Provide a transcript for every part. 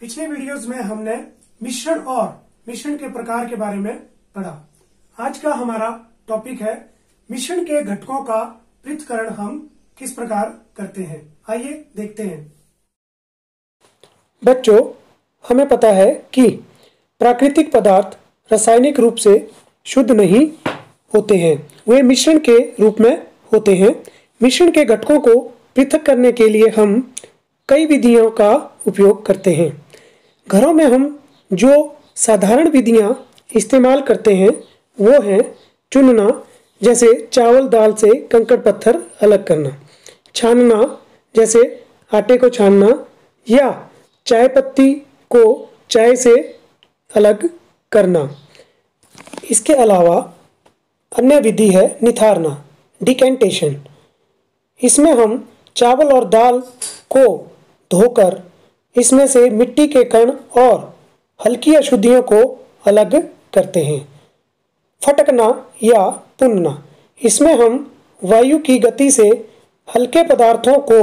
पिछले वीडियोस में हमने मिश्रण और मिश्रण के प्रकार के बारे में पढ़ा। आज का हमारा टॉपिक है मिश्रण के घटकों का पृथक्करण हम किस प्रकार करते हैं। आइए देखते हैं। बच्चों, हमें पता है कि प्राकृतिक पदार्थ रासायनिक रूप से शुद्ध नहीं होते हैं, वे मिश्रण के रूप में होते हैं। मिश्रण के घटकों को पृथक करने के लिए हम कई विधियों का उपयोग करते हैं। घरों में हम जो साधारण विधियां इस्तेमाल करते हैं वो हैं चुनना, जैसे चावल दाल से कंकड़ पत्थर अलग करना, छानना, जैसे आटे को छानना, या चाय पत्ती को चाय से अलग करना। इसके अलावा अन्य विधि है निथारना, डिकेंटेशन। इसमें हम चावल और दाल को धोकर इसमें से मिट्टी के कण और हल्की अशुद्धियों को अलग करते हैं। फटकना या पुनना, इसमें हम वायु की गति से हल्के पदार्थों को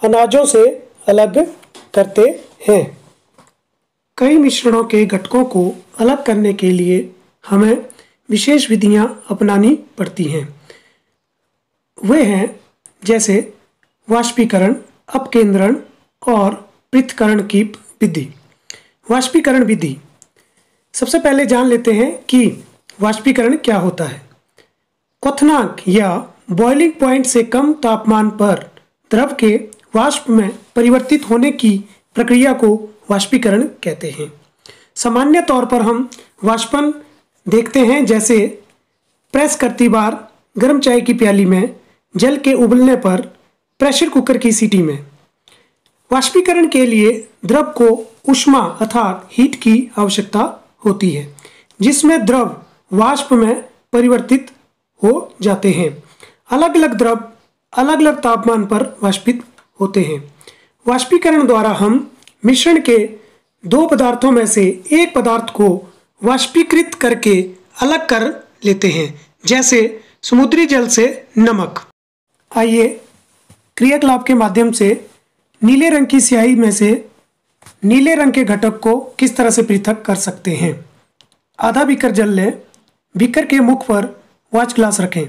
अनाजों से अलग करते हैं। कई मिश्रणों के घटकों को अलग करने के लिए हमें विशेष विधियां अपनानी पड़ती हैं। वे हैं जैसे वाष्पीकरण, अपकेंद्रण और पृथक्करण की विधि। वाष्पीकरण विधि, सबसे पहले जान लेते हैं कि वाष्पीकरण क्या होता है। क्वथनांक या बॉइलिंग पॉइंट से कम तापमान पर द्रव के वाष्प में परिवर्तित होने की प्रक्रिया को वाष्पीकरण कहते हैं। सामान्य तौर पर हम वाष्पन देखते हैं जैसे प्रेस करती बार, गर्म चाय की प्याली में, जल के उबलने पर, प्रेशर कुकर की सीटी में। वाष्पीकरण के लिए द्रव को ऊष्मा अर्थात हीट की आवश्यकता होती है, जिसमें द्रव वाष्प में परिवर्तित हो जाते हैं। अलग अलग द्रव अलग अलग तापमान पर वाष्पित होते हैं। वाष्पीकरण द्वारा हम मिश्रण के दो पदार्थों में से एक पदार्थ को वाष्पीकृत करके अलग कर लेते हैं, जैसे समुद्री जल से नमक। आइए क्रियाकलाप के माध्यम से नीले रंग की स्याही में से नीले रंग के घटक को किस तरह से पृथक कर सकते हैं। आधा बीकर जल लें, बीकर के मुख पर वॉच ग्लास रखें,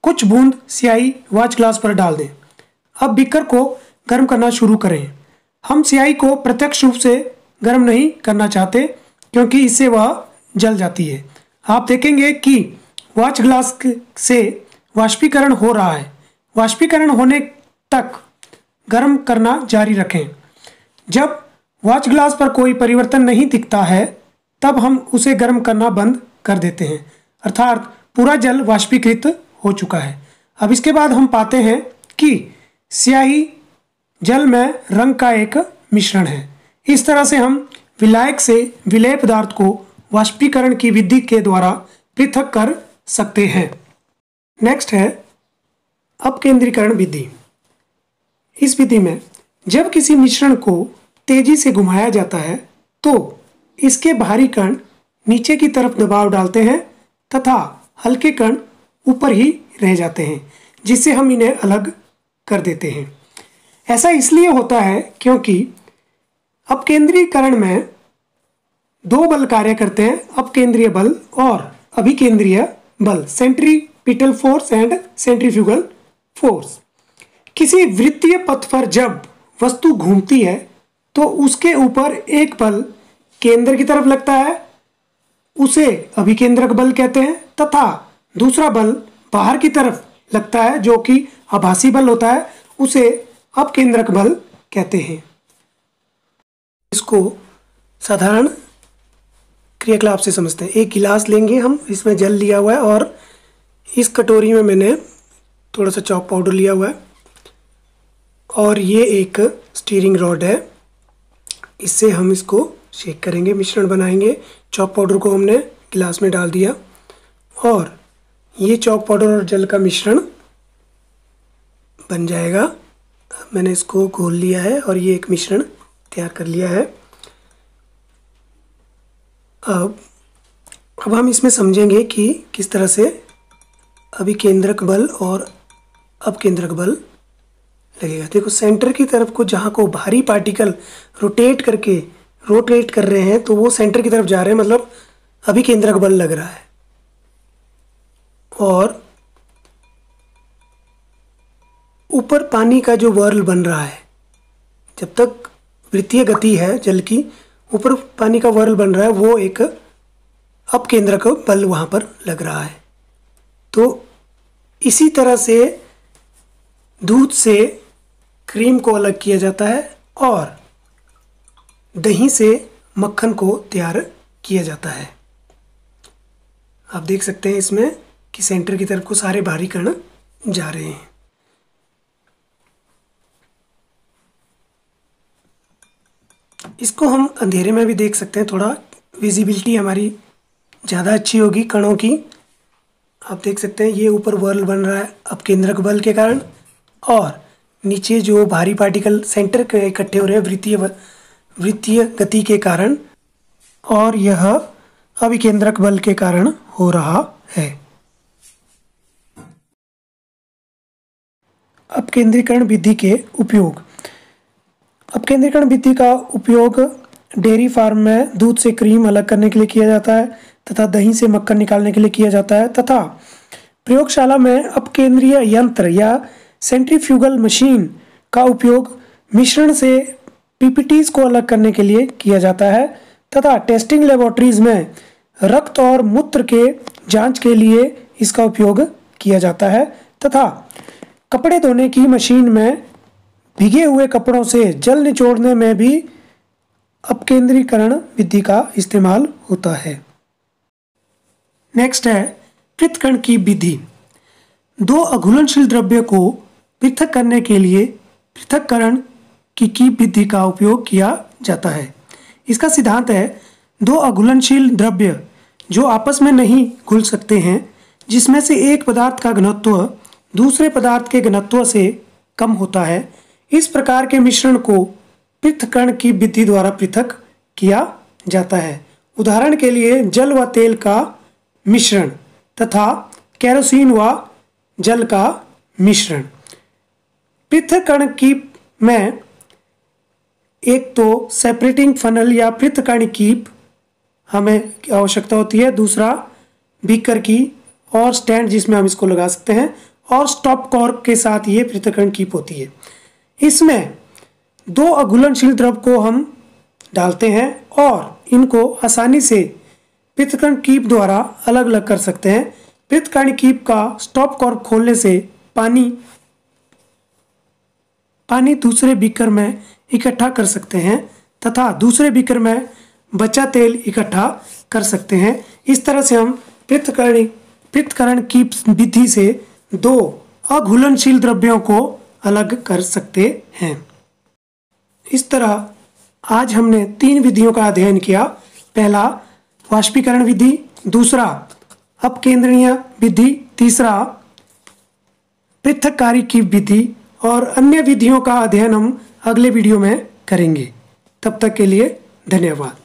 कुछ बूंद स्याही वॉच ग्लास पर डाल दें। अब बीकर को गर्म करना शुरू करें। हम स्याही को प्रत्यक्ष रूप से गर्म नहीं करना चाहते क्योंकि इससे वह जल जाती है। आप देखेंगे कि वॉच ग्लास से वाष्पीकरण हो रहा है। वाष्पीकरण होने तक गर्म करना जारी रखें। जब वॉच ग्लास पर कोई परिवर्तन नहीं दिखता है तब हम उसे गर्म करना बंद कर देते हैं, अर्थात पूरा जल वाष्पीकृत हो चुका है। अब इसके बाद हम पाते हैं कि स्याही जल में रंग का एक मिश्रण है। इस तरह से हम विलायक से विलेय पदार्थ को वाष्पीकरण की विधि के द्वारा पृथक कर सकते हैं। नेक्स्ट है अपकेंद्रीकरण विधि। इस विधि में जब किसी मिश्रण को तेजी से घुमाया जाता है तो इसके बाहरी कण नीचे की तरफ दबाव डालते हैं तथा हल्के कण ऊपर ही रह जाते हैं, जिससे हम इन्हें अलग कर देते हैं। ऐसा इसलिए होता है क्योंकि अपकेंद्रीकरण में दो बल कार्य करते हैं, अपकेंद्रीय बल और अभिकेंद्रीय बल, centripetal force and centrifugal force. किसी वृत्तीय पथ पर जब वस्तु घूमती है तो उसके ऊपर एक बल केंद्र की तरफ लगता है, उसे अभिकेंद्रक बल कहते हैं, तथा दूसरा बल बाहर की तरफ लगता है जो कि आभासी बल होता है, उसे अपकेंद्रक बल कहते हैं। इसको साधारण क्रियाकलाप से समझते हैं। एक गिलास लेंगे हम, इसमें जल लिया हुआ है और इस कटोरी में मैंने थोड़ा सा चॉक पाउडर लिया हुआ है और ये एक स्टीयरिंग रॉड है। इससे हम इसको शेक करेंगे, मिश्रण बनाएंगे। चॉक पाउडर को हमने गिलास में डाल दिया और ये चॉक पाउडर और जल का मिश्रण बन जाएगा। मैंने इसको घोल लिया है और ये एक मिश्रण तैयार कर लिया है। अब हम इसमें समझेंगे कि किस तरह से अभिकेंद्रक बल और अपकेंद्रक बल लगेगा। देखो सेंटर की तरफ को जहाँ को भारी पार्टिकल रोटेट कर रहे हैं तो वो सेंटर की तरफ जा रहे हैं, मतलब अभिकेंद्रक बल लग रहा है। और ऊपर पानी का जो वर्ल बन रहा है, जब तक वृत्तीय गति है जल की, ऊपर पानी का वर्ल बन रहा है, वो एक अपकेंद्रक बल वहाँ पर लग रहा है। तो इसी तरह से दूध से क्रीम को अलग किया जाता है और दही से मक्खन को तैयार किया जाता है। आप देख सकते हैं इसमें कि सेंटर की तरफ को सारे भारी कण जा रहे हैं। इसको हम अंधेरे में भी देख सकते हैं, थोड़ा विजिबिलिटी हमारी ज़्यादा अच्छी होगी कणों की। आप देख सकते हैं ये ऊपर वर्ल बन रहा है अपकेंद्रक बल के कारण, और नीचे जो भारी पार्टिकल सेंटर के इकट्ठे हो रहे हैं वृत्तीय गति के कारण, और यह अभिकेंद्रक बल के कारण हो रहा है। अपकेंद्रीकरण विधि के उपयोग। अपकेंद्रीकरण विधि का उपयोग डेयरी फार्म में दूध से क्रीम अलग करने के लिए किया जाता है तथा दही से मक्खन निकालने के लिए किया जाता है, तथा प्रयोगशाला में अपकेंद्रीय यंत्र या सेंट्रीफ्यूगल मशीन का उपयोग मिश्रण से पीपीटीज को अलग करने के लिए किया जाता है, तथा टेस्टिंग लेबोरेटरीज में रक्त और मूत्र के जांच के लिए इसका उपयोग किया जाता है, तथा कपड़े धोने की मशीन में भीगे हुए कपड़ों से जल निचोड़ने में भी अपकेंद्रीकरण विधि का इस्तेमाल होता है। नेक्स्ट है पृथक्करण की विधि। दो अघुलनशील द्रव्य को पृथक करने के लिए पृथक्करण की विधि का उपयोग किया जाता है। इसका सिद्धांत है, दो अघुलनशील द्रव्य जो आपस में नहीं घुल सकते हैं, जिसमें से एक पदार्थ का घनत्व दूसरे पदार्थ के घनत्व से कम होता है, इस प्रकार के मिश्रण को पृथक्करण की विधि द्वारा पृथक किया जाता है। उदाहरण के लिए जल व तेल का मिश्रण तथा केरोसिन व जल का मिश्रण। पृथक्करण की में एक तो सेपरेटिंग फनल या पृथक्करण कीप हमें आवश्यकता होती है, दूसरा बीकर की और स्टैंड जिसमें हम इसको लगा सकते हैं, और स्टॉप कॉर्क के साथ ये पृथक्करण कीप होती है। इसमें दो अघुलनशील द्रव को हम डालते हैं और इनको आसानी से पृथक्करण कीप द्वारा अलग अलग कर सकते हैं। पृथक्करण कीप का स्टॉप कॉर्क खोलने से पानी दूसरे बीकर में इकट्ठा कर सकते हैं तथा दूसरे बीकर में बचा तेल इकट्ठा कर सकते हैं। इस तरह से हम पृथक्करण कीप विधि से दो अघुलनशील द्रव्यों को अलग कर सकते हैं। इस तरह आज हमने 3 विधियों का अध्ययन किया। पहला वाष्पीकरण विधि, दूसरा अपकेंद्रीय विधि, तीसरा पृथक्कारी की विधि, और अन्य विधियों का अध्ययन हम अगले वीडियो में करेंगे। तब तक के लिए धन्यवाद।